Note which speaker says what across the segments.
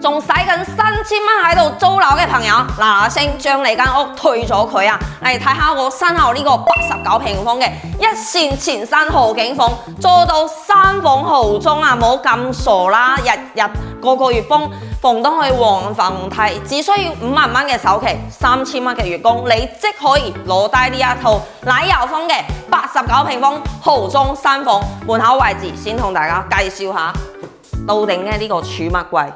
Speaker 1: 仲使緊3000蚊喺度租樓嘅朋友，嗱嗱聲將你間屋退咗佢啊！嚟睇下我身後呢個89平方嘅一線前山豪景房，做到3房豪裝啊！冇咁傻啦，日個月供，房東去還房貸，只需要5萬蚊嘅首期，3000蚊嘅月供，你即可以攞低呢一套奶油風嘅89平方豪裝3房。門口位置先同大家介紹下，到頂嘅呢個儲物櫃。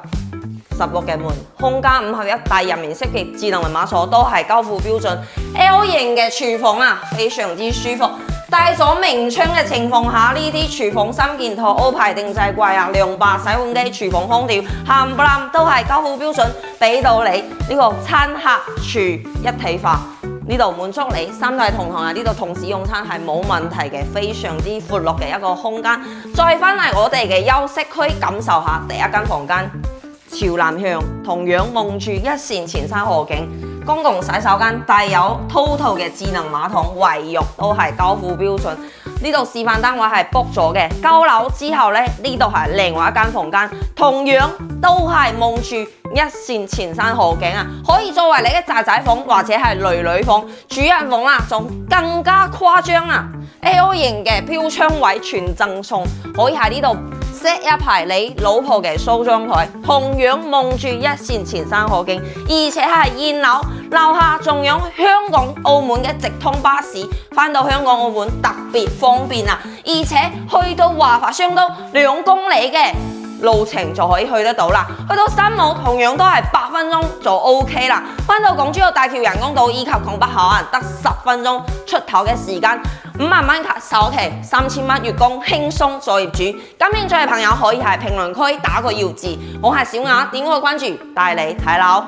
Speaker 1: 16嘅門，空間5合1大人面式嘅智能密碼鎖都係交付標準 ，L 型嘅廚房啊，非常之舒服。帶咗明窗嘅情況下，呢啲廚房3件套、歐牌定制櫃啊、涼把、洗碗機、廚房空調，冚唪唥都係交付標準，俾到你呢個餐客廚一體化。呢度滿足你3代同堂啊！呢度同時用餐係冇問題嘅，非常之闊落嘅一個空間。再翻嚟我哋嘅休息區，感受下第一間房間。朝南向，同樣望住一線前山河景，公共洗手間帶有 TOTO 嘅智能馬桶，衛浴都係交付標準。呢度示範單位係 book 咗嘅，交樓之後呢，呢度係另外一間房間，同樣都係望住一線前山河景啊，可以作為你嘅仔房或者係女房。主人房啦，仲更加誇張啊 ！L 型嘅飄窗位全贈送，可以喺呢度set一排你老婆嘅梳妝台，同樣望住一線前山河景，而且係現樓，樓下仲有香港、澳門嘅直通巴士，返到香港、澳門特別方便啊！而且去到華發商都2公里嘅路程就可以去得到啦，去到新武同樣都係8分鐘就 OK 啦。返到港珠澳大橋人工島以及拱北口岸得10分鐘出頭嘅時間，5萬蚊首期，3000蚊月供，輕鬆做業主。感興趣嘅朋友可以喺評論區打個要字，我係小雅，點個關注帶你睇樓。